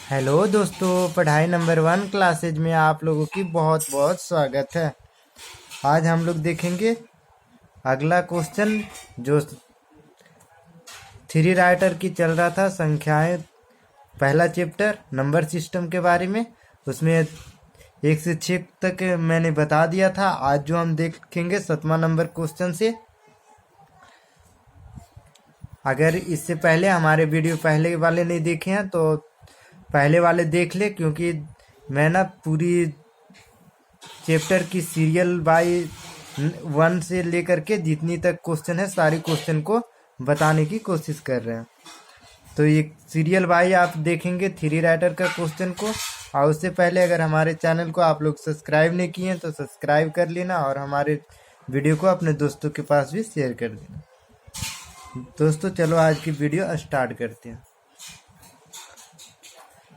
Hello दोस्तों, पढ़ाई number 1 classes में आप लोगों की बहुत बहुत स्वागत है। आज हम लोग देखेंगे अगला क्वेश्चन जो थ्री राइटर की चल रहा था, संख्याएं, पहला चैप्टर नंबर सिस्टम के बारे में। उसमें 1 से 6 तक मैंने बता दिया था। आज जो हम देखेंगे 7वां नंबर क्वेश्चन से। अगर इससे पहले हमारे वीडियो पहले वाले नहीं देखे हैं तो पहले वाले देख ले, क्योंकि मैं ना पूरी चैप्टर की सीरियल बाय 1 से लेकर के जितनी तक क्वेश्चन है सारी क्वेश्चन को बताने की कोशिश कर रहे हैं। तो ये सीरियल बाय आप देखेंगे थ्री राइटर का क्वेश्चन को। और उससे पहले अगर हमारे चैनल को आप लोग सब्सक्राइब नहीं किए हैं तो सब्सक्राइब कर लेना और हमारे वीडियो को अपने दोस्तों के पास भी शेयर कर देना। दोस्तों चलो आज की वीडियो स्टार्ट करते हैं।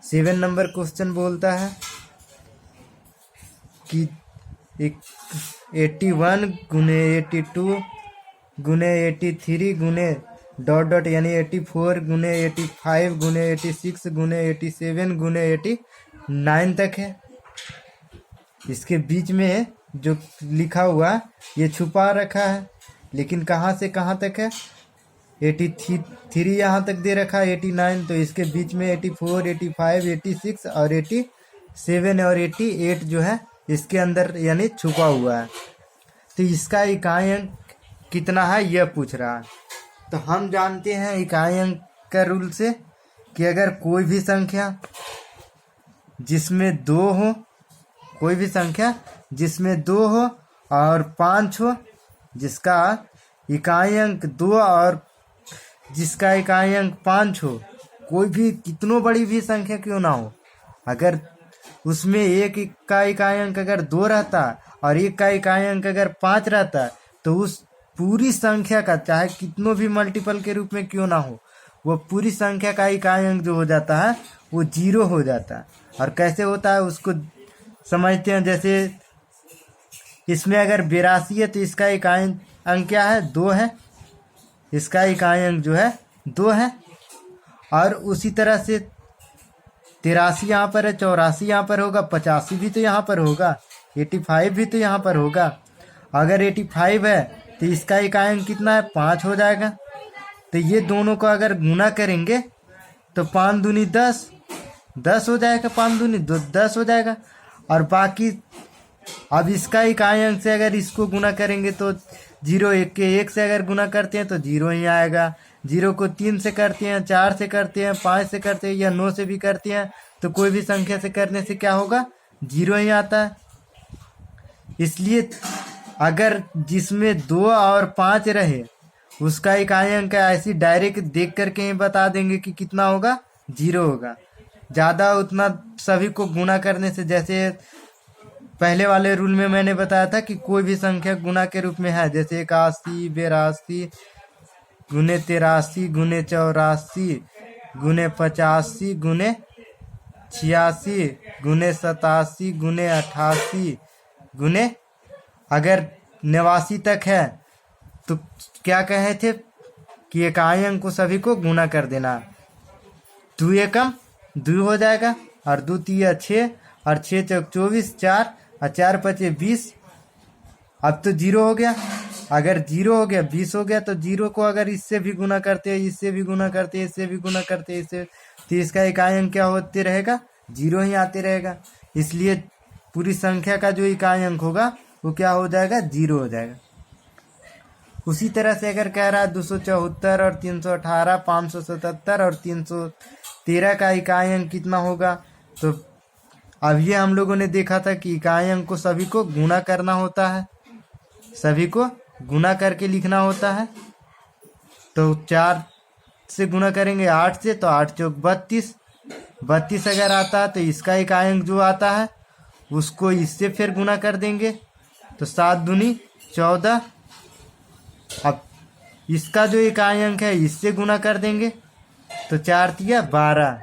7 नंबर क्वेश्चन बोलता है कि 81 गुने 82 गुने 83 गुने डॉट डॉट यानी 84 गुने 85 गुने 86 गुने 87 गुने 89 तक है। इसके बीच में जो लिखा हुआ ये छुपा रखा है, लेकिन कहाँ से कहाँ तक है। 83 यहाँ तक दे रखा है, 89, तो इसके बीच में 84, 85, 86 और 87 और 88 जो है इसके अंदर यानी छुपा हुआ है। तो इसका इकाई अंक कितना है यह पूछ रहा है। तो हम जानते हैं इकाई अंक का रूल से कि अगर कोई भी संख्या जिसमें 2 हो, कोई भी संख्या जिसमें 2 हो और 5 हो, जिसका इकाई अंक 2 और जिसका इकाई अंक 5 हो, कोई भी कितनों बड़ी भी संख्या क्यों ना हो, अगर उसमें एक का इकाई अंक अगर 2 रहता और एक का इकाई अंक अगर 5 रहता तो उस पूरी संख्या का, चाहे कितनों भी मल्टीपल के रूप में क्यों ना हो, वो पूरी संख्या का इकाई अंक जो हो जाता है वो 0 हो जाता है। और कैसे होता है उसको समझते हैं। जैसे इसमें अगर 82 है तो इसका इकाई अंक क्या है, 2 है। इसका इकाई अंक जो है 2 है। और उसी तरह से 83 यहाँ पर है, 84 यहाँ पर होगा, 85 भी तो यहाँ पर होगा, 85 भी तो यहाँ पर होगा। अगर 85 है तो इसका इकाई अंक कितना है, 5 हो जाएगा। तो ये दोनों को अगर गुना करेंगे तो 5 दूनी 10, 10 हो जाएगा, 5 दूनी 10 हो जाएगा। और बाकी अब इसका इकाई अंक से अगर इसको गुना करेंगे तो 0 1 के 1 से अगर गुना करते हैं तो 0 ही आएगा। 0 को 3 से करते हैं, 4 से करते हैं, 5 से करते हैं या 9 से भी करते हैं तो कोई भी संख्या से करने से क्या होगा, 0 ही आता है। इसलिए अगर जिसमें 2 और 5 रहे उसका इकाई अंक ऐसी डायरेक्ट देख करके ही बता देंगे कि कितना होगा, 0 होगा। ज़्यादा उतना सभी को गुना करने से, जैसे पहले वाले रूल में मैंने बताया था कि कोई भी संख्या गुना के रूप में है, जैसे 81, 82 गुने 83 गुने 84 गुने 85 गुने 86 गुने 87 गुने 88 गुने अगर 89 तक है तो क्या कहे थे कि इकाई अंक को सभी को गुना कर देना। 2 एकम 2 हो जाएगा और 2 तिया 6 और 6 चौक 24, 4 और 4 पचे 20। अब तो 0 हो गया। अगर 0 हो गया 20 हो गया तो 0 को अगर इससे भी गुना करते हैं, इससे भी गुना करते हैं, इससे भी गुना करते हैं, इससे, तो इसका इकाई अंक क्या होते रहेगा, 0 ही आते रहेगा। इसलिए पूरी संख्या का जो इकाई अंक होगा वो क्या हो जाएगा, 0 हो जाएगा। उसी तरह से अगर कह रहा है 274 और 318, 577 और 313 का इकाई अंक कितना होगा, तो अब ये हम लोगों ने देखा था कि इकाई अंक को सभी को गुना करना होता है, सभी को गुना करके लिखना होता है। तो 4 से गुना करेंगे 8 से, तो 8 चौक 32, 32 अगर आता है तो इसका इकाई अंक जो आता है उसको इससे फिर गुना कर देंगे, तो 7 दूनी 14। अब इसका जो इकाई अंक है इससे गुना कर देंगे तो 4 तिया 12,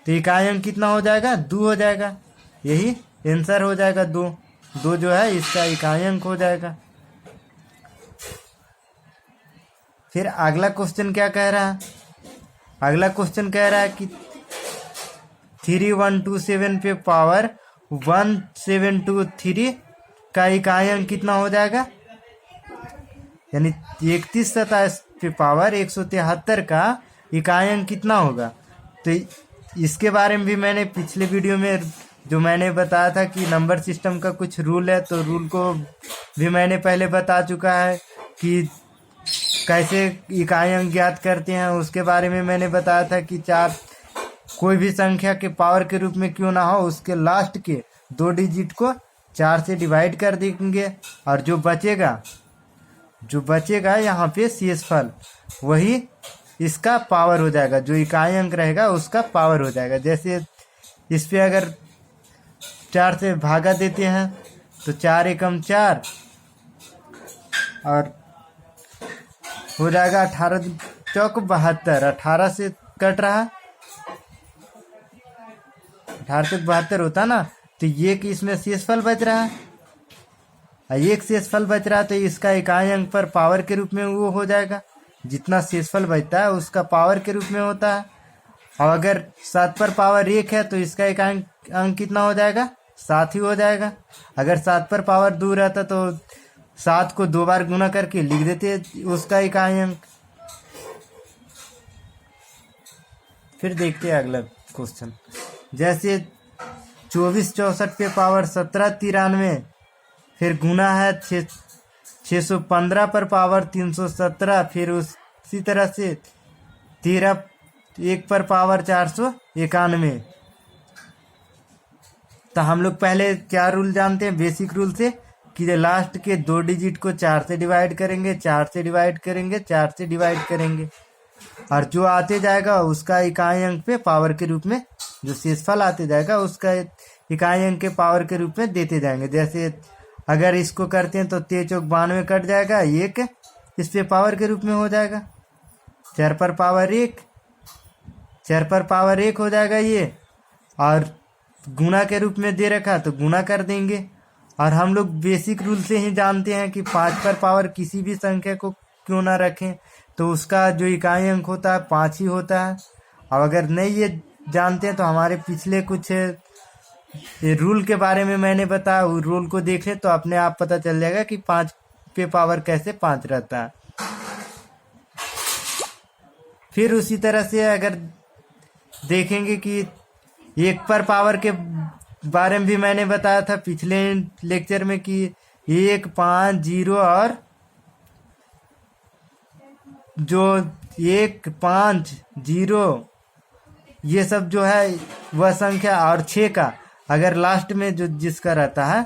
तो इकाई अंक कितना हो जाएगा, 2 हो जाएगा। यही आंसर हो जाएगा, 2 2 जो है इसका इकाई अंक हो जाएगा। फिर अगला क्वेश्चन क्या कह रहा है, अगला क्वेश्चन कह रहा है कि 3127 पे पावर 1723 का इकाई अंक कितना हो जाएगा, यानी 3127 पे पावर 173 का इकाई अंक कितना होगा। तो इसके बारे में भी मैंने पिछले वीडियो में जो मैंने बताया था कि नंबर सिस्टम का कुछ रूल है, तो रूल को भी मैंने पहले बता चुका है कि कैसे इकाई अंक ज्ञात करते हैं। उसके बारे में मैंने बताया था कि चार कोई भी संख्या के पावर के रूप में क्यों ना हो, उसके लास्ट के 2 डिजिट को 4 से डिवाइड कर देंगे और जो बचेगा यहाँ पे शेषफल वही इसका पावर हो जाएगा, जो इकाई अंक रहेगा उसका पावर हो जाएगा। जैसे इस पे अगर 4 से भागा देते हैं तो 4 एकम 4 और हो जाएगा 18 चौक 72, 18 से कट रहा, 18 तक 72 होता ना, तो ये कि इसमें शेषफल बच रहा है, एक शेषफल बच रहा है, तो इसका इकाई अंक पर पावर के रूप में वो हो जाएगा, जितना शेषफल बचता है उसका पावर के रूप में होता है। और अगर 7 पर पावर 1 है तो इसका इकाई अंक कितना हो जाएगा, 7 ही हो जाएगा। अगर 7 पर पावर 2 रहता तो 7 को 2 बार गुना करके लिख देते उसका इकाई अंक। फिर देखते हैं अगला क्वेश्चन। जैसे 2464 पे पावर 1793 फिर गुना है 615 पर पावर 317, फिर उसी तरह से 13 1 पर पावर 491। तो हम लोग पहले क्या रूल जानते हैं, बेसिक रूल से, कि लास्ट के 2 डिजिट को 4 से डिवाइड करेंगे, 4 से डिवाइड करेंगे, 4 से डिवाइड करेंगे, और जो आते जाएगा उसका इकाई अंक पे पावर के रूप में, जो शेषफल आते जाएगा उसका इकाई अंक के पावर के रूप में देते जाएंगे। जैसे अगर इसको करते हैं तो 13 चौक 92 कट जाएगा, 1 इस पे पावर के रूप में हो जाएगा, 4 पर पावर 1, 4 पर पावर 1 हो जाएगा ये, और गुना के रूप में दे रखा तो गुना कर देंगे। और हम लोग बेसिक रूल से ही जानते हैं कि 5 पर पावर किसी भी संख्या को क्यों ना रखें तो उसका जो इकाई अंक होता है 5 ही होता है। और अगर नहीं ये जानते हैं तो हमारे पिछले कुछ रूल के बारे में मैंने बताया, वो रूल को देख ले तो अपने आप पता चल जाएगा कि 5 पे पावर कैसे 5 रहता है। फिर उसी तरह से अगर देखेंगे कि 1 पर पावर के बारे में भी मैंने बताया था पिछले लेक्चर में कि 1, 5, 0 और जो 1, 5, 0 ये सब जो है वह संख्या, और 6 का अगर लास्ट में जो जिसका रहता है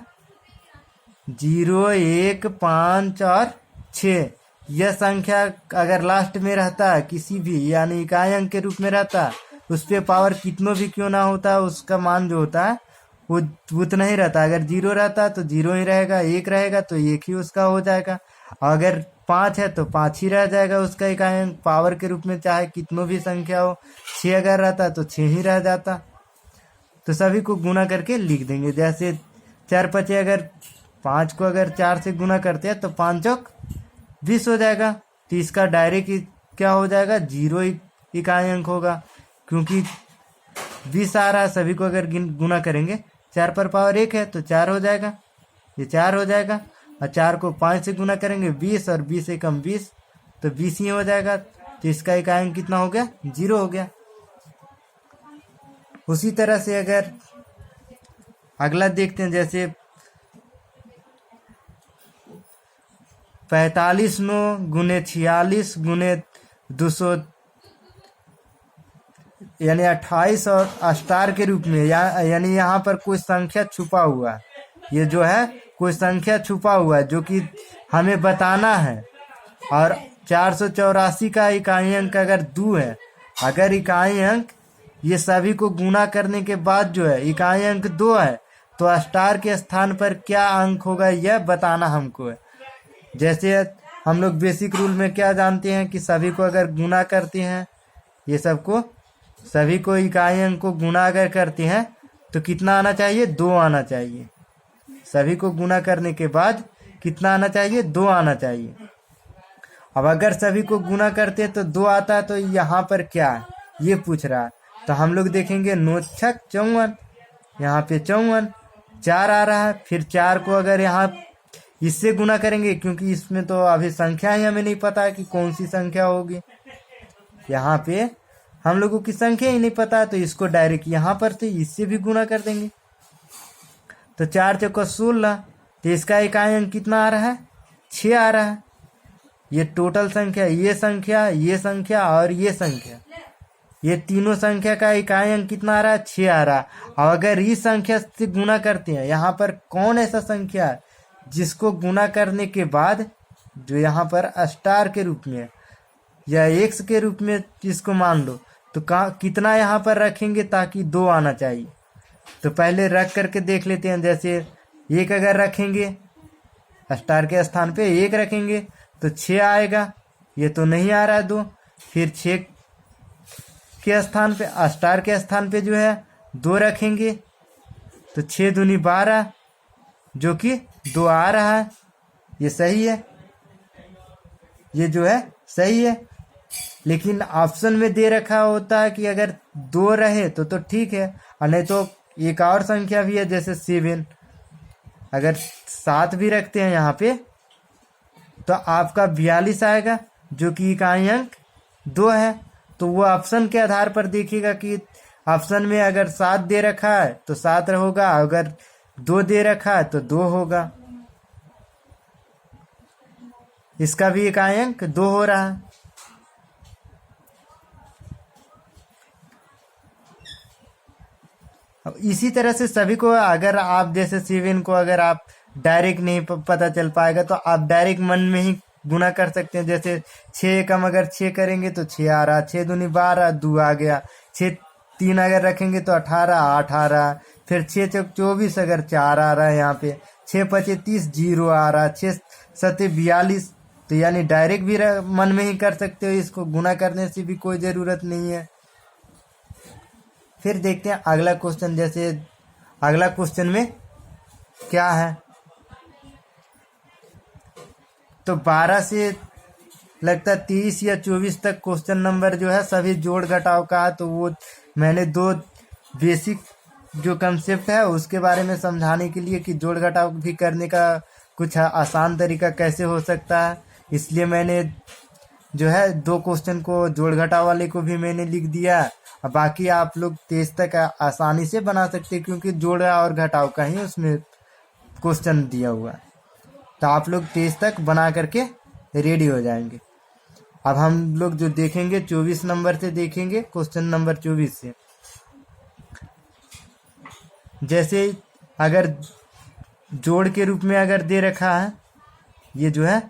0, 1, 5 और 6, यह संख्या अगर लास्ट में रहता है किसी भी, यानी इकाई अंक के रूप में रहता है, उस पे पावर कितनों भी क्यों ना होता है उसका मान जो होता है वो उतना ही रहता है। अगर 0 रहता है तो 0 ही रहेगा, 1 रहेगा तो 1 ही उसका हो जाएगा, अगर 5 है तो 5 ही रह जाएगा उसका इकाई अंक पावर के रूप में, चाहे कितनों भी संख्या हो। 6 अगर रहता तो 6 ही रह जाता। तो सभी को गुना करके लिख देंगे। जैसे 4 5 अगर 5 को अगर 4 से गुना करते हैं तो 5 चौक 20 हो जाएगा, तो इसका डायरेक्ट क्या हो जाएगा, 0 इकाई अंक होगा, क्योंकि 20 आ रहा है। सभी को अगर गुना करेंगे, 4 पर पावर 1 है तो 4 हो जाएगा, ये 4 हो जाएगा, और 4 को 5 से गुना करेंगे 20, और 20 एकम 20 तो 20 ही हो जाएगा। तो इसका इकाई अंक कितना हो गया, 0 हो गया। उसी तरह से अगर अगला देखते हैं, जैसे 45 गुने 46 गुने 200 यानी 28 और स्टार के रूप में, यानी यहाँ पर कोई संख्या छुपा हुआ है, ये जो है कोई संख्या छुपा हुआ है जो कि हमें बताना है। और 484 का इकाई अंक अगर 2 है, अगर इकाई अंक ये सभी को गुना करने के बाद जो है इकाई अंक 2 है, तो स्टार के स्थान पर क्या अंक होगा यह बताना हमको है। जैसे हम लोग बेसिक रूल में क्या जानते हैं कि सभी को अगर गुना करते हैं, ये सबको सभी को इकाई अंक को गुना अगर करते हैं तो कितना आना चाहिए, 2 आना चाहिए। सभी को गुना करने के बाद कितना आना चाहिए, 2 आना चाहिए। अब अगर सभी को गुना करते हैं तो 2 आता है, तो यहाँ पर क्या है ये पूछ रहा है। तो हम लोग देखेंगे 9 छक 54, यहाँ पे 54 4 आ रहा है। फिर 4 को अगर यहाँ इससे गुना करेंगे, क्योंकि इसमें तो अभी संख्या ही हमें नहीं पता है कि कौन सी संख्या होगी। यहाँ पे हम लोगों की संख्या ही नहीं पता, तो इसको डायरेक्ट यहाँ पर से इससे भी गुना कर देंगे। तो 4 चौका 16, तो इसका इकाई अंक कितना आ रहा है? 6 आ रहा है। ये टोटल संख्या, ये संख्या और ये संख्या, ये तीनों संख्या का इकाई अंक कितना आ रहा है? 6 आ रहा है। और अगर इस संख्या से गुना करते हैं, यहाँ पर कौन ऐसा संख्या है जिसको गुना करने के बाद जो यहाँ पर स्टार के रूप में या एक्स के रूप में इसको मान लो, तो कितना यहाँ पर रखेंगे ताकि 2 आना चाहिए। तो पहले रख करके देख लेते हैं। जैसे 1 अगर रखेंगे, स्टार के स्थान पे 1 रखेंगे तो 6 आएगा, ये तो नहीं आ रहा है 2। फिर 6 के स्थान पे, स्टार के स्थान पे जो है 2 रखेंगे तो 6 दूनी 12, जो कि 2 आ रहा है। ये सही है, ये जो है सही है। लेकिन ऑप्शन में दे रखा होता है कि अगर 2 रहे तो ठीक है, और नहीं तो एक और संख्या भी है जैसे 7। अगर 7 भी रखते हैं यहाँ पे तो आपका 42 आएगा, जो कि इकाई अंक 2 है। तो वो ऑप्शन के आधार पर देखिएगा कि ऑप्शन में अगर 7 दे रखा है तो 7 होगा, अगर 2 दे रखा है तो 2 होगा। इसका भी इकाई अंक 2 हो रहा है। अब इसी तरह से सभी को, अगर आप जैसे 7 को अगर आप डायरेक्ट नहीं पता चल पाएगा तो आप डायरेक्ट मन में ही गुना कर सकते हैं। जैसे 6 कम अगर 6 करेंगे तो 6 आ रहा, 6 दूनी 12, 2 आ गया। 6 3 अगर रखेंगे तो 18, 8 आ रहा। फिर 6 चौक 24 अगर 4 आ रहा है यहाँ पे। 6 पचे 30, 0 आ रहा। 6 सते 42, तो यानी डायरेक्ट भी मन में ही कर सकते हो, इसको गुना करने से भी कोई ज़रूरत नहीं है। फिर देखते हैं अगला क्वेश्चन। जैसे अगला क्वेश्चन में क्या है, तो 12 से लगता है 23 या 24 तक क्वेश्चन नंबर जो है सभी जोड़ घटाव का है। तो वो मैंने 2 बेसिक जो कंसेप्ट है उसके बारे में समझाने के लिए कि जोड़ घटाव भी करने का कुछ आसान तरीका कैसे हो सकता है, इसलिए मैंने जो है 2 क्वेश्चन को जोड़ घटाव वाले को भी मैंने लिख दिया। अब बाकी आप लोग 23 तक आसानी से बना सकते हैं, क्योंकि जोड़ और घटाव का ही उसमें क्वेश्चन दिया हुआ है। तो आप लोग 23 तक बना करके रेडी हो जाएंगे। अब हम लोग जो देखेंगे 24 नंबर से देखेंगे, क्वेश्चन नंबर 24 से। जैसे अगर जोड़ के रूप में अगर दे रखा है, ये जो है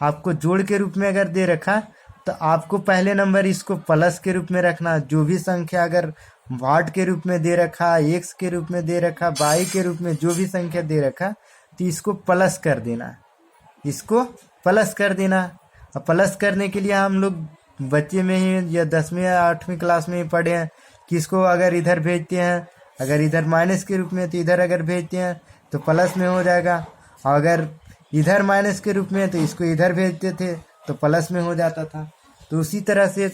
आपको जोड़ के रूप में अगर दे रखा, तो आपको पहले नंबर इसको प्लस के रूप में रखना। जो भी संख्या अगर वाट के रूप में दे रखा, एक्स के रूप में दे रखा, वाई के रूप में जो भी संख्या दे रखा, तो इसको प्लस कर देना, इसको प्लस कर देना। अब प्लस करने के लिए हम लोग बच्चे में ही या 10वीं या 8वीं क्लास में ही पढ़े हैं कि इसको अगर इधर भेजते हैं, अगर इधर माइनस के रूप में तो इधर अगर भेजते हैं तो प्लस में हो जाएगा, और अगर इधर माइनस के रूप में तो इसको इधर भेजते थे तो प्लस में हो जाता था। तो उसी तरह से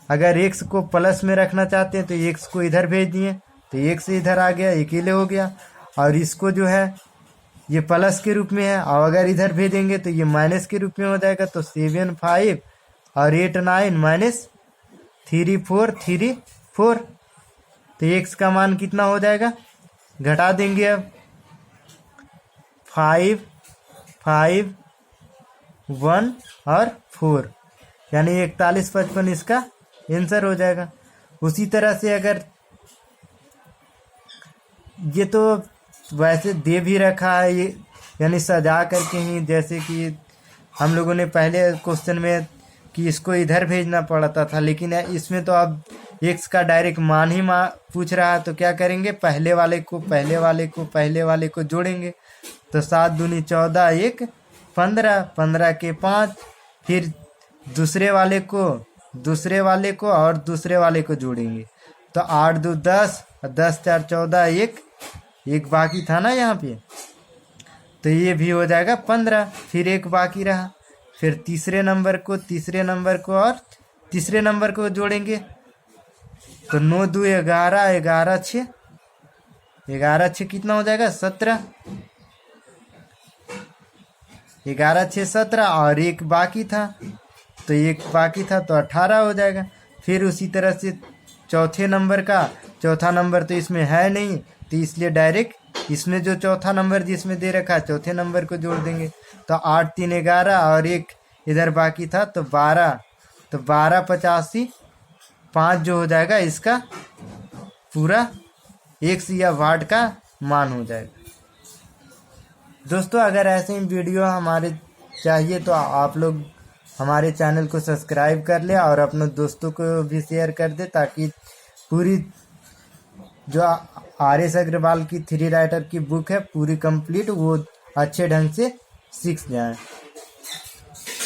अगर एक्स को प्लस में रखना चाहते हैं तो एक्स को इधर भेज दिए तो एक्स इधर आ गया, अकेले हो गया। और इसको जो है ये प्लस के रूप में है, और अगर इधर भेजेंगे तो ये माइनस के रूप में हो जाएगा। तो 7 5 और 8 9 माइनस 3 4 3 4। तो एक्स का मान कितना हो जाएगा, घटा देंगे अब 5 5 1 और 4, यानी 41 55 इसका आंसर हो जाएगा। उसी तरह से अगर ये तो वैसे दे भी रखा है, ये यानी सजा करके ही, जैसे कि हम लोगों ने पहले क्वेश्चन में कि इसको इधर भेजना पड़ता था, लेकिन इसमें तो अब एक्स का डायरेक्ट मान ही पूछ रहा है। तो क्या करेंगे, पहले वाले को जोड़ेंगे। तो 7 दूनी 14, 1 15, 15 के 5, फिर दूसरे वाले को और दूसरे वाले को जोड़ेंगे। तो 8 2 10, 10 4 14, 1 बाकी था ना यहाँ पे, तो ये भी हो जाएगा 15। फिर 1 बाकी रहा, फिर तीसरे नंबर को और तीसरे नंबर को जोड़ेंगे। तो 9 2 11, 11 6, 11 6 कितना हो जाएगा 17, 11 6 17 और एक बाकी था, तो एक बाकी था तो 18 हो जाएगा। फिर उसी तरह से चौथा नंबर तो इसमें है नहीं, तो इसलिए डायरेक्ट इसमें जो चौथा नंबर जिसमें दे रखा है चौथे नंबर को जोड़ देंगे। तो 8 3 11 और एक इधर बाकी था तो 12, तो 12 85 5 जो हो जाएगा इसका पूरा एक्स या वाट का मान हो जाएगा। दोस्तों अगर ऐसे ही वीडियो हमारे चाहिए तो आप लोग हमारे चैनल को सब्सक्राइब कर ले और अपने दोस्तों को भी शेयर कर दे, ताकि पूरी जो आर.एस. अग्रवाल की 3 राइटर की बुक है पूरी कंप्लीट वो अच्छे ढंग से सीख जाए।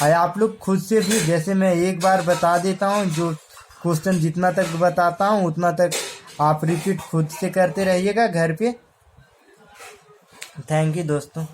और आप लोग खुद से भी, जैसे मैं एक बार बता देता हूँ, जो क्वेश्चन जितना तक बताता हूँ उतना तक आप रिपीट खुद से करते रहिएगा घर पे। थैंक यू दोस्तों।